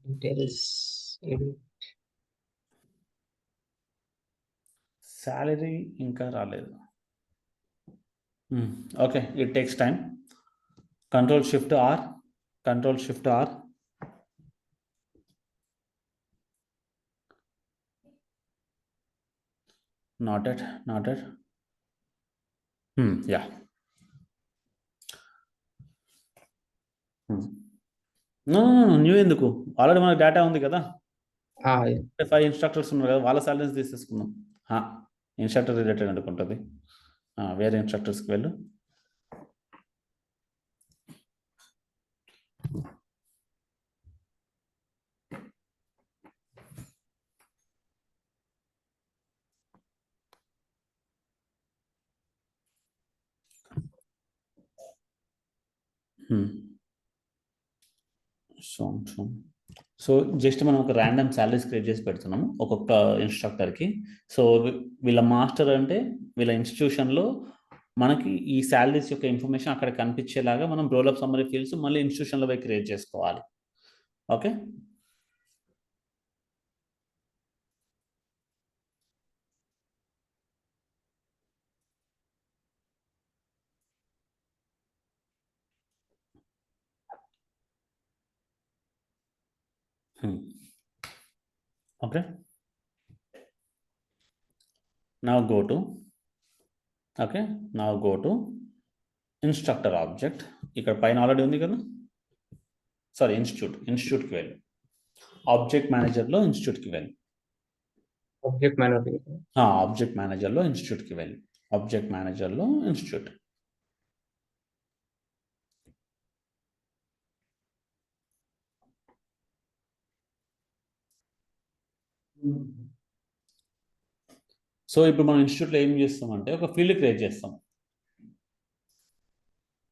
డీటెయిల్స్ ఎడిట్. శాలరీ ఇంకా రాలేదు. Okay, it takes time. Control shift R. Not yet. Yeah. No, new ఎందుకు, ఆల్రెడీ మనకు డేటా ఉంది కదా. 5 ఇన్స్ట్రక్టర్స్ ఉన్నారు కదా, వాళ్ళ సాలరీస్ తీసేసుకుందాం. ఇన్స్ట్రక్టర్ రిలేటెడ్ అనుకుంటుంది. వేరే ఇన్స్ట్రక్టర్స్కి వెళ్ళు. సో జస్ట్ మనం ఒక ర్యాండమ్ శాలరీస్ క్రియేట్ చేసి పెడుతున్నాము ఒక్కొక్క ఇన్స్ట్రక్టర్కి. సో వీళ్ళ మాస్టర్ అంటే వీళ్ళ ఇన్స్టిట్యూషన్లో మనకి ఈ శాలరీస్ యొక్క ఇన్ఫర్మేషన్ అక్కడ కనిపించేలాగా మనం రోల్ అప్ సమ్మరీ ఫీల్డ్స్ మళ్ళీ ఇన్స్టిట్యూషన్లో పోయి క్రియేట్ చేసుకోవాలి. Okay. Okay. Now go to instructor object. ఇక్కడ పైన ఆల్రెడీ ఉంది కదా, సారీ ఇన్స్టిట్యూట్కి వెళ్ళి ఆబ్జెక్ట్ మేనేజర్లో ఇన్స్టిట్యూట్కి వెళ్ళి ఆబ్జెక్ట్ మేనేజర్లో ఇన్స్టిట్యూట్కి వెళ్ళి ఆబ్జెక్ట్ మేనేజర్లో ఇన్స్టిట్యూట్. సో ఇప్పుడు మనం ఇన్స్టిట్యూట్లో ఏం చేస్తామంటే ఒక ఫీల్డ్ క్రియేట్ చేస్తాం,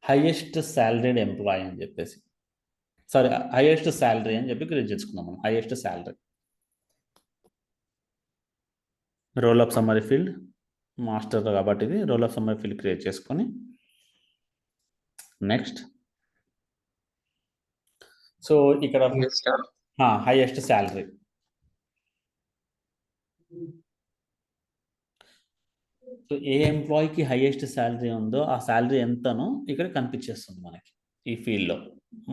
హైయెస్ట్ సాలరీడ్ ఎంప్లాయీ అని చెప్పేసి, సారీ హైయెస్ట్ శాలరీ అని చెప్పి క్రియేట్ చేసుకున్నాం మనం. Highest salary roll up summary field master కాబట్టి ఇది roll up summary field create చేసుకొని నెక్స్ట్. సో ఇక్కడ హైయెస్ట్ శాలరీ, సో ఏ ఎంప్లాయీకి హైయెస్ట్ శాలరీ ఉందో ఆ శాలరీ ఎంతనో ఇక్కడ కనిపించేస్తుంది మనకి ఈ ఫీల్డ్లో,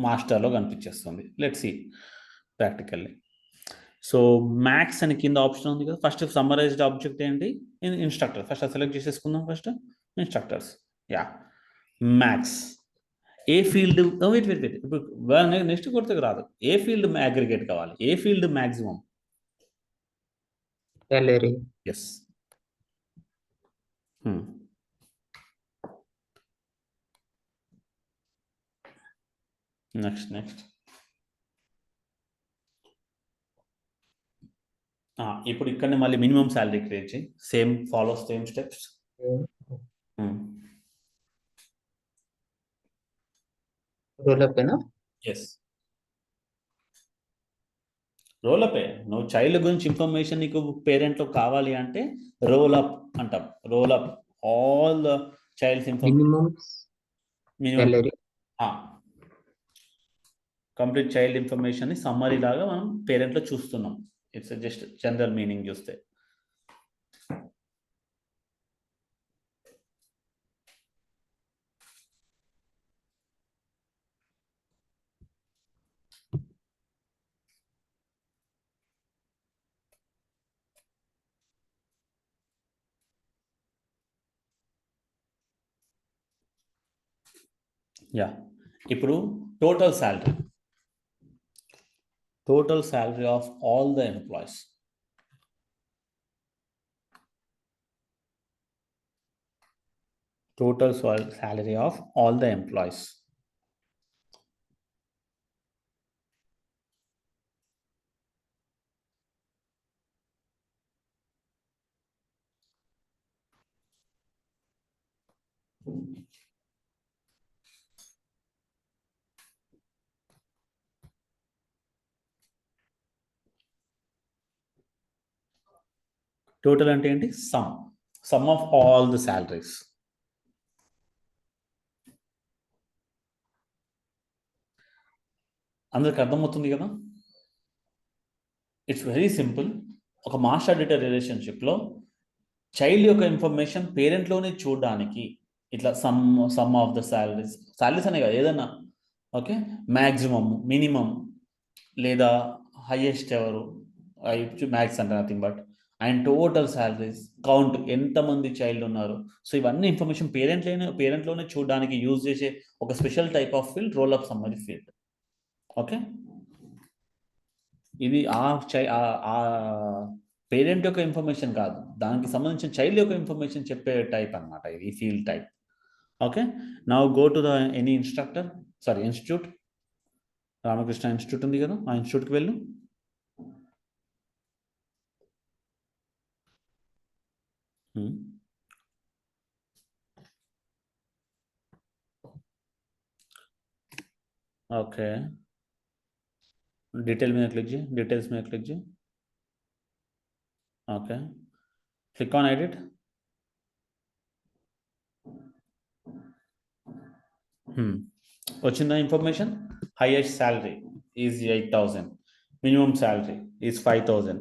మాస్టర్లో కనిపించేస్తుంది. Let's see practically. So max అని కింద ఆప్షన్ ఉంది కదా, ఫస్ట్ సమ్మరైజ్డ్ ఆబ్జెక్ట్ ఏంటి, ఇన్స్ట్రక్టర్. ఫస్ట్ సెలెక్ట్ చేసేసుకుందాం, ఫస్ట్ ఇన్స్ట్రక్టర్స్. మ్యాక్స్ ఏ ఫీల్డ్, వెయిట్ ఇప్పుడు నెక్స్ట్ కొడితే రాదు. ఏ ఫీల్డ్ అగ్రిగేట్ కావాలి, ఏ field maximum salary. Yes. Next ఇప్పుడు ఇక్కడనే మళ్ళీ మినిమం శాలరీ క్రియేట్ చేయి. Same steps. Yes, roll up. నువ్వు చైల్డ్ గురించి ఇన్ఫర్మేషన్ నీకు పేరెంట్లో కావాలి అంటే రోల్ అప్ అంటాం. Roll up all the childs information, complete child information ని సమ్మరీ లాగా మనం పేరెంట్లో చూస్తున్నాం. ఇట్స్ జస్ట్ జనరల్ మీనింగ్ చూస్తే. ఇప్పుడు total salary of all the employees. Total salary of all the employees. Total అంటే ఏంటి, some of all the salaries. అందరికి అర్థమవుతుంది కదా. It's very simple. ఒక మాస్టర్ ఎడిటర్ రిలేషన్షిప్లో చైల్డ్ యొక్క ఇన్ఫర్మేషన్ పేరెంట్లోనే చూడడానికి ఇట్లా సమ్ ఆఫ్ ద సాలరీస్ అనే కదా, ఏదన్నా ఓకే, మ్యాక్సిమమ్, మినిమం లేదా హైయెస్ట్ ఎవరు, మ్యాక్స్ అంటే nothing but and total salaries, count ఎంతమంది చైల్డ్ ఉన్నారు. సో ఇవన్నీ ఇన్ఫర్మేషన్ పేరెంట్లోనే చూడడానికి యూజ్ చేసే ఒక special type of field role up summary field. Okay, ఇది ఆ పేరెంట్ యొక్క ఇన్ఫర్మేషన్ కాదు, దానికి సంబంధించిన చైల్డ్ యొక్క ఇన్ఫర్మేషన్ చెప్పే టైప్ అనమాట ఇది field type. Okay, now go to the any instructor, sorry institute. Ramakrishna institute ఉంది కదా, ఆ ఇన్స్టిట్యూట్కి వెళ్ళు. ఓకే, डिटेल में क्लिक कीजिए, डिटेल्स में क्लिक कीजिए. Okay, click on edit. వచ్చిందా information? Highest salary is 8,000, minimum salary is 5,000,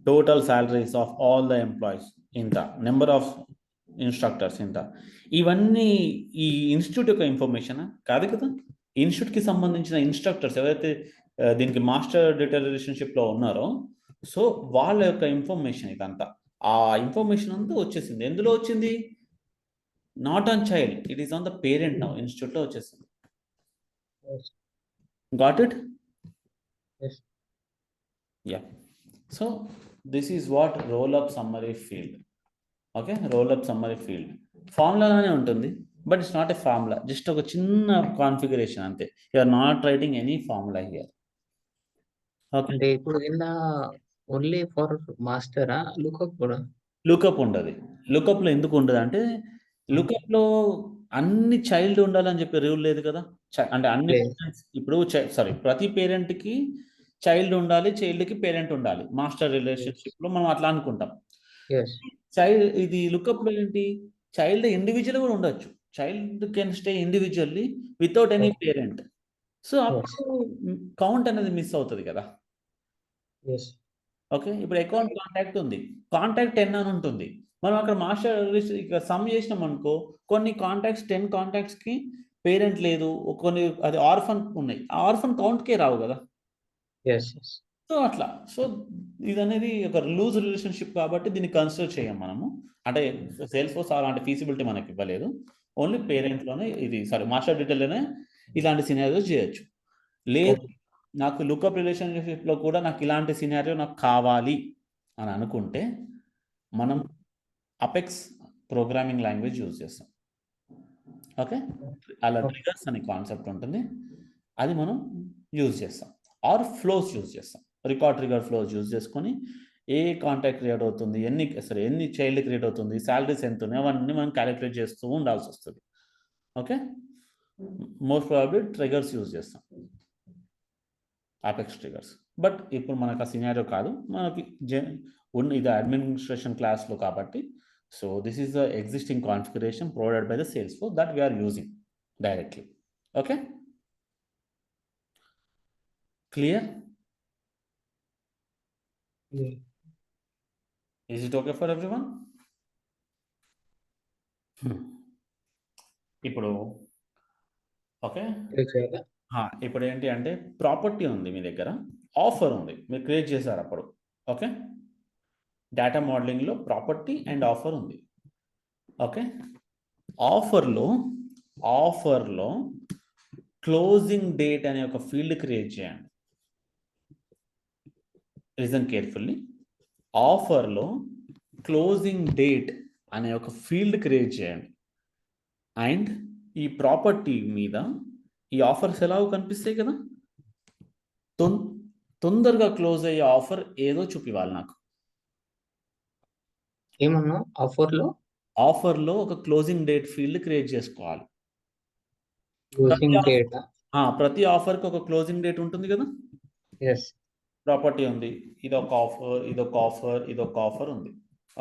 total salaries of all the employees ఇంత, నెంబర్ ఆఫ్ ఇన్స్ట్రక్టర్స్ ఇంత. ఇవన్నీ ఈ ఇన్స్టిట్యూట్ యొక్క ఇన్ఫర్మేషన్ కాదు కదా. ఇన్స్టిట్యూట్కి సంబంధించిన ఇన్స్ట్రక్టర్స్ ఎవరైతే దీనికి మాస్టర్ డీటెయిల్ రిలేషన్షిప్లో ఉన్నారో, సో వాళ్ళ యొక్క ఇన్ఫర్మేషన్ ఇదంతా. ఆ ఇన్ఫర్మేషన్ అంతా వచ్చేసింది. ఎందులో వచ్చింది? Not on child, it is on the parent now. ఇన్స్టిట్యూట్లో వచ్చేసింది. Got it? Yes. Yeah. So this is what roll-up summary field. Okay, roll-up summary field. Formula లానే ఉంటుంది, but it's not a formula. Just ఒక చిన్న configuration అంతే. You are not writing any formula here. Okay. అంటే ఇప్పుడు కింద only for మాస్టరా lookup కూడా? Lookup ఉండదు. లుకప్లో ఎందుకు ఉండదు అంటే, లుకప్లో అన్ని చైల్డ్ ఉండాలని చెప్పి రూల్ లేదు కదా. అంటే అన్ని ఇప్పుడు సారీ, ప్రతి పేరెంట్కి చైల్డ్ ఉండాలి, చైల్డ్కి పేరెంట్ ఉండాలి. మాస్టర్ రిలేషన్షిప్లో మనం అట్లా అనుకుంటాం. చైల్డ్ ఇది లుకప్లో ఏంటి, చైల్డ్ ఇండివిజువల్ కూడా ఉండొచ్చు. Child can stay individually without any parent. So అప్పుడు కౌంట్ అనేది మిస్ అవుతుంది కదా. ఓకే, ఇప్పుడు అకౌంట్ కాంటాక్ట్ ఉంది, కాంటాక్ట్ 10 అని ఉంటుంది. మనం అక్కడ మాస్టర్ ఇక్కడ సమ్ చేసినాం అనుకో, కొన్ని కాంటాక్ట్స్ 10 కాంటాక్ట్స్కి పేరెంట్ లేదు, కొన్ని అది ఆర్ఫన్ ఉన్నాయి, ఆ ఆర్ఫన్ కౌంట్కే రావు కదా. సో అట్లా, సో ఇది అనేది ఒక లూజ్ రిలేషన్షిప్ కాబట్టి దీన్ని కన్సిడర్ చేయం మనము. అంటే సేల్స్ ఫోర్స్ అలాంటి ఫీజిబిలిటీ మనకి ఇవ్వలేదు. ఓన్లీ పేరెంట్లోనే ఇది, సారీ మాస్టర్ డీటెయిల్లోనే ఇలాంటి సినారియోస్ చేయొచ్చు. లేదు నాకు లుకప్ రిలేషన్షిప్లో కూడా నాకు ఇలాంటి సినారియో నాకు కావాలి అని అనుకుంటే మనం అపెక్స్ ప్రోగ్రామింగ్ లాంగ్వేజ్ యూజ్ చేస్తాం. ఓకే, అలా ట్రిగర్స్ అనే కాన్సెప్ట్ ఉంటుంది, అది మనం యూజ్ చేస్తాం. ఆర్ ఫ్లోస్ యూజ్ చేస్తాం. రికార్డ్ ట్రిగర్ ఫ్లోస్ యూజ్ చేసుకొని ఏ కాంటాక్ట్ క్రియేట్ అవుతుంది, ఎన్ని చైల్డ్ క్రియేట్ అవుతుంది, శాలరీస్ ఎంత ఉన్నాయి, అవన్నీ మనం క్యాలిక్యులేట్ చేస్తూ ఉండాల్సి వస్తుంది. Okay, most probably triggers use చేస్తాం, అపెక్స్ ట్రిగర్స్. బట్ ఇప్పుడు మనకు ఆ సినారియో కాదు, మనకి ఇది అడ్మినిస్ట్రేషన్ క్లాస్లో కాబట్టి. So this is the existing configuration provided by the Salesforce that we are using directly. Okay, clear? Is it okay for everyone? ఇప్పుడు ఓకే, ఇప్పుడు ఏంటి అంటే ప్రాపర్టీ ఉంది మీ దగ్గర, ఆఫర్ ఉంది, మీరు క్రియేట్ చేశారు అప్పుడు. ఓకే, డేటా మోడలింగ్లో ప్రాపర్టీ అండ్ ఆఫర్ ఉంది. ఓకే, ఆఫర్లో క్లోజింగ్ డేట్ అనే ఒక ఫీల్డ్ క్రియేట్ చేయండి. Listen carefully. ఆఫర్లో క్లోజింగ్ డేట్ అనే ఒక ఫీల్డ్ క్రియేట్ చేయండి. అండ్ ఈ ప్రాపర్టీ మీద ఈ ఆఫర్స్ ఎలాగో కనిపిస్తాయి కదా, తొందరగా క్లోజ్ అయ్యే ఆఫర్ ఏదో చూపివ్వాలి నాకు. ఏమన్నా ఆఫర్లో ఒక క్లోజింగ్ డేట్ ఫీల్డ్ క్రియేట్ చేసుకోవాలి. ప్రతి ఆఫర్కి ఒక క్లోజింగ్ డేట్ ఉంటుంది కదా. ప్రాపర్టీ ఉంది, ఇదొక ఆఫర్, ఇదొక ఆఫర్, ఇదొక ఆఫర్ ఉంది.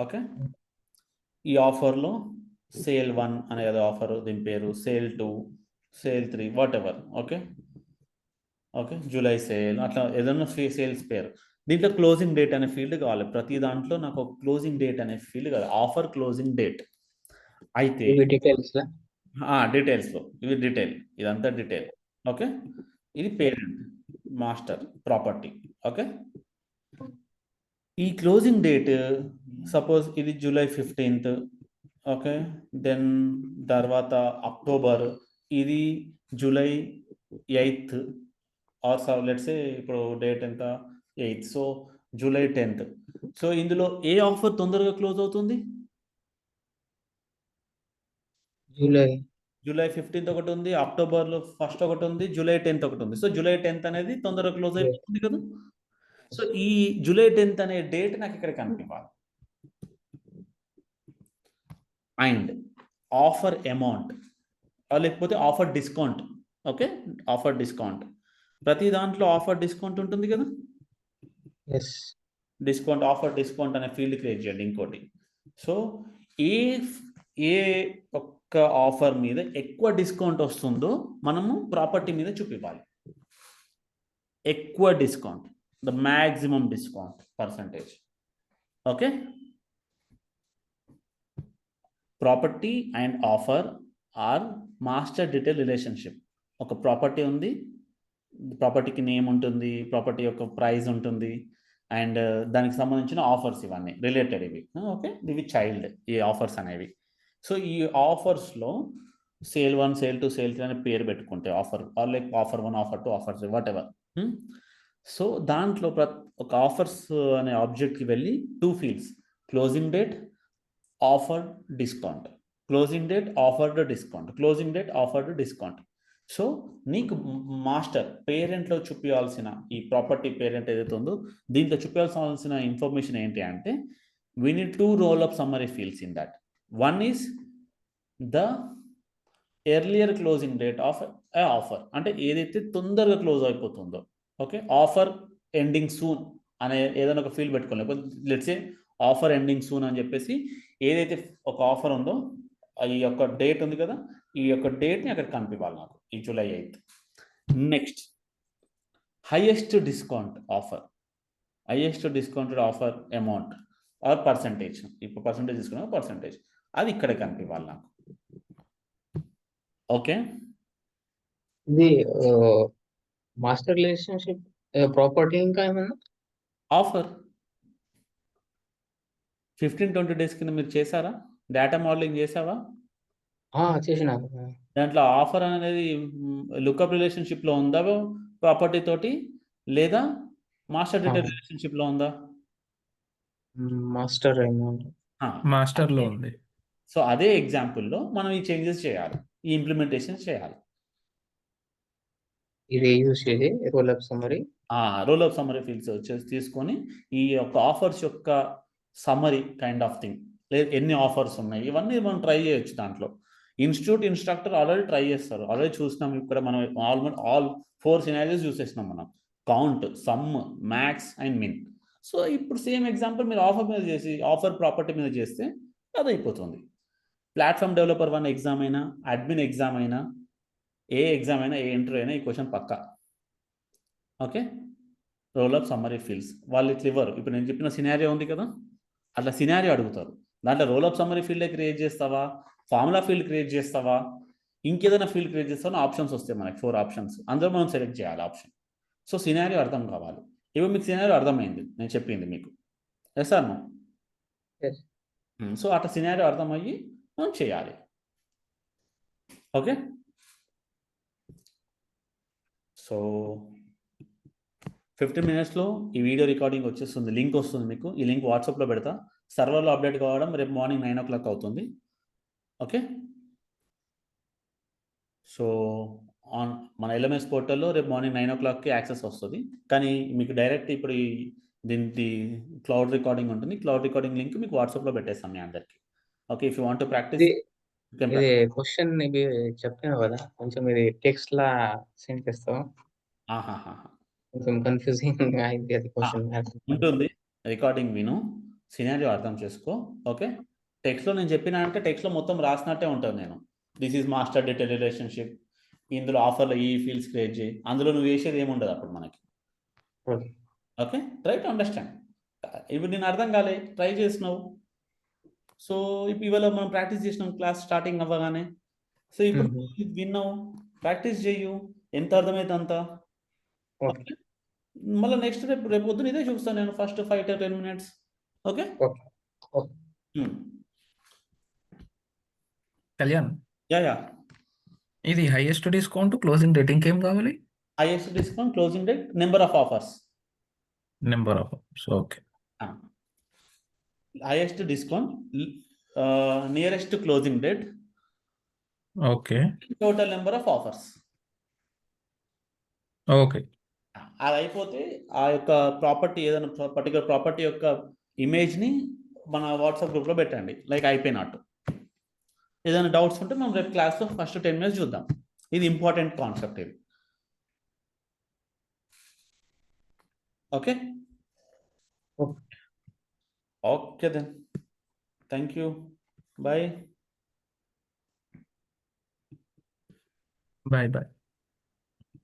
ఓకే, ఈ ఆఫర్లో సేల్ 1 అనేది ఆఫర్, దీని పేరు sale 2, sale 3, what ever. Okay, July sale, అట్లా ఏదైనా సేల్స్ పేరు. దీంట్లో క్లోజింగ్ డేట్ అనే ఫీల్డ్ కావాలి. ప్రతి దాంట్లో నాకు ఒక క్లోజింగ్ డేట్ అనే ఫీల్డ్ కావాలి, ఆఫర్ క్లోజింగ్ డేట్. అయితే డీటెయిల్స్లో ఇవి డీటెయిల్, ఇదంతా డీటెయిల్. ఓకే, ఇది పేరెంట్, మాస్టర్, ప్రాపర్టీ. ఓకే, ఈ క్లోజింగ్ డేట్ సపోజ్ ఇది జూలై 15th. ఓకే, దెన్ తర్వాత అక్టోబర్, ఇది July 8th, are let's say ఇప్పుడు డేట్ ఎంత 8th. So July 10th. So ఇందులో ఏ ఆఫర్ తొందరగా క్లోజ్ అవుతుంది? జూలై 15th ఒకటి ఉంది, అక్టోబర్లో 1st ఒకటి ఉంది, జూలై 10th ఒకటి ఉంది. సో జూలై 10th అనేది తొందరగా క్లోజ్ అయిపోతుంది కదా. సో ఈ జూలై 10th అనే డేట్ నాకు ఇక్కడ కనిపించాలి. అండ్ ఆఫర్ అమౌంట్ లేకపోతే offer discount. Okay, offer discount. ప్రతి దాంట్లో ఆఫర్ డిస్కౌంట్ ఉంటుంది కదా. డిస్కౌంట్, ఆఫర్ డిస్కౌంట్ అనే ఫీల్డ్ క్రియేట్ చేయండి ఇంకోటి. సో ఏ ఒక్క ఆఫర్ మీద ఎక్కువ డిస్కౌంట్ వస్తుందో మనము ప్రాపర్టీ మీద చూపించాలి. ఎక్కువ discount, the maximum discount percentage. Okay, property and offer or master detail relationship. ఒక ప్రాపర్టీ ఉంది, ప్రాపర్టీకి నేమ్ ఉంటుంది, ప్రాపర్టీ యొక్క ప్రైస్ ఉంటుంది, అండ్ దానికి సంబంధించిన ఆఫర్స్ ఇవన్నీ రిలేటెడ్ ఇవి. ఓకే, ఇవి చైల్డ్ ఈ ఆఫర్స్ అనేవి. సో ఈ ఆఫర్స్లో సేల్ 1, సేల్ 2, సేల్ 3 అనే పేరు పెట్టుకుంటే offer like offer 1, offer 2, offers what ever. So దాంట్లో ఒక ఆఫర్స్ అనే ఆబ్జెక్ట్కి వెళ్ళి 2 fields, closing date, offer discount, closing date, offered discount, closing date, offered discount. So నీకు మాస్టర్ పేరెంట్లో చూపించాల్సిన ఈ ప్రాపర్టీ పేరెంట్ ఏదైతే ఉందో దీంట్లో చూపించాల్సిన ఇన్ఫర్మేషన్ ఏంటి అంటే we need 2 roll-up summary fields in that. One is the earlier closing date of a offer, అంటే ఏదైతే తొందరగా క్లోజ్ అయిపోతుందో. ఓకే, ఆఫర్ ఎండింగ్ సూన్ అనే ఏదైనా ఒక ఫీల్డ్ పెట్టుకోవాలి. Let's say offer ending soon అని చెప్పేసి ఏదైతే ఒక ఆఫర్ ఉందో ఈ యొక్క డేట్ ఉంది కదా, ఈ యొక్క డేట్ని అక్కడ కనిపించాలి నాకు, ఈ July 8th. Next highest discount offer, highest discounted offer amount are percentage. ఇప్పుడు పర్సంటేజ్ తీసుకున్నా పర్సంటేజ్, అది ఇక్కడ కనిపించాలి నాకు. ఓకే, ఇది మాస్టర్ రిలేషన్షిప్ ప్రాపర్టీ ఇంకా ఏమన్నా ఆఫర్ 15-20 days కింద మీరు చేశారా? డేటా మోడలింగ్ చేసావా? చేసిన. దాంట్లో ఆఫర్ అనేది లుకప్ రిలేషన్షిప్లో ఉందా ప్రాపర్టీ తోటి, లేదా మాస్టర్ డీటెయిల్ రిలేషన్షిప్లో ఉందా? మాస్టర్ అమౌంట్ మాస్టర్లో ఉంది. సో అదే ఎగ్జాంపుల్లో మనం ఈ చేంజెస్ చేయాలి, ఈ ఇంప్లిమెంటేషన్ చేయాలి. ఇది యూజ్ చేసి role-up summary, role-up summary fields వచ్చేసి తీసుకొని ఈ యొక్క ఆఫర్స్ యొక్క సమ్మరీ కైండ్ ఆఫ్ థింగ్, లేదు ఎన్ని ఆఫర్స్ ఉన్నాయి ఇవన్నీ మనం ట్రై చేయొచ్చు. దాంట్లో ఇన్స్టిట్యూట్ ఇన్స్ట్రక్టర్ ఆల్రెడీ ట్రై చేస్తారు, ఆల్రెడీ చూసినాం. ఇక్కడ మనం ఆల్మోస్ట్ ఆల్ 4 సినారియోస్ చూసేసినాం మనం, count, sum, max and min. So ఇప్పుడు సేమ్ ఎగ్జాంపుల్ మీరు ఆఫర్ మీద చేసి ఆఫర్ ప్రాపర్టీ మీద చేస్తే అది అయిపోతుంది. ప్లాట్ఫామ్ డెవలపర్ 1 ఎగ్జామ్ అయినా, అడ్మిన్ ఎగ్జామ్ అయినా, ఏ ఎగ్జామ్ అయినా, ఏ ఇంటర్వ్యూ అయినా ఈ క్వశ్చన్ పక్కా. ఓకే, రోల్-అప్ సమ్మరీ ఫీల్డ్స్ వాళ్ళు ఇట్లా ఇవ్వరు. ఇప్పుడు నేను చెప్పిన సినారియో ఉంది కదా, అట్లా సినారియో అడుగుతారు. దాంట్లో రోల్-అప్ సమ్మరీ ఫీల్డే క్రియేట్ చేస్తావా, ఫార్ములా ఫీల్డ్ క్రియేట్ చేస్తావా, ఇంకేదైనా ఫీల్డ్ క్రియేట్ చేస్తావా, ఆప్షన్స్ వస్తాయి మనకి 4 ఆప్షన్స్, అందులో మనం సెలెక్ట్ చేయాలి ఆప్షన్. సో సినారియో అర్థం కావాలి. ఇప్పుడు మీకు సినారియో అర్థమైంది నేను చెప్పింది మీకు, ఎస్ ఆర్ నో? సో అట్లా సినారియో అర్థమయ్యి మనం చేయాలి. ఓకే, సో 15 minutesలో ఈ వీడియో రికార్డింగ్ వచ్చేస్తుంది, లింక్ వస్తుంది మీకు. ఈ లింక్ వాట్సాప్లో పెడతా. సర్వర్లో అప్డేట్ కావడం రేపు మార్నింగ్ 9 o'clock అవుతుంది. ఓకే, సో మన LMS పోర్టల్లో రేపు మార్నింగ్ 9 o'clockకి యాక్సెస్ వస్తుంది. కానీ మీకు డైరెక్ట్ ఇప్పుడు దీనికి క్లౌడ్ రికార్డింగ్ ఉంటుంది. క్లౌడ్ రికార్డింగ్ లింక్ మీకు వాట్సాప్లో పెట్టేస్తాం మీ అందరికి. Okay, if you want to practice ఇది క్వశ్చన్ ఇది చెప్పాను కదా, కొంచెం ఇది టెక్స్ట్ లా సెండ్ చేస్తావా? కొంచెం కన్ఫ్యూజింగ్ అయింది అది క్వశ్చన్. ఉంటుంది, రికార్డింగ్ విను, సినారియో అర్థం చేసుకో. ఓకే, టెక్స్ట్లో నేను చెప్పినా అంటే టెక్స్ట్లో మొత్తం రాసినట్టే ఉంటుంది. నేను this is master detail relationship, ఇందులో ఆఫర్లో ఈ ఫీల్డ్స్ క్రియేట్ చేయి, అందులో నువ్వు వేసేది ఏముండదు అప్పుడు మనకి. Okay, try to understand. ఇప్పుడు నేను అర్థం కాలే, ట్రై చేసినావు. సో ఇప్పుడు ఇవాళ మనం ప్రాక్టీస్ చేసినాం క్లాస్ స్టార్టింగ్ అవ్వగానే. సో ఇప్పుడు విన్నావు, ప్రాక్టీస్ చెయ్యు, ఎంత అర్థమైతే అంత. ఓకే, మళ్ళీ నెక్స్ట్ రేపు పొద్దున ఇదే చూస్తాను నేను, first 5 to 10 minutes. Okay, Kalyan, yeah ఇది హైయెస్ట్ డిస్కౌంట్, క్లోజింగ్ డేట్ ఇంకేం కావాలి? Highest discount, closing date, number of offers. Number of hours. Okay. Highest discount, nearest closing date, okay. Total number of offers. Okay. అది అయిపోతే ఆ యొక్క property ఏదైనా particular property యొక్క ఇమేజ్ని మన వాట్సాప్ గ్రూప్లో పెట్టండి, లైక్ అయిపోయినట్టు. ఏదైనా డౌట్స్ ఉంటే మనం రేపు క్లాస్లో ఫస్ట్ 10 minutes చూద్దాం. ఇది ఇంపార్టెంట్ కాన్సెప్ట్ ఇది. Okay okay then, thank you, bye. Bye bye.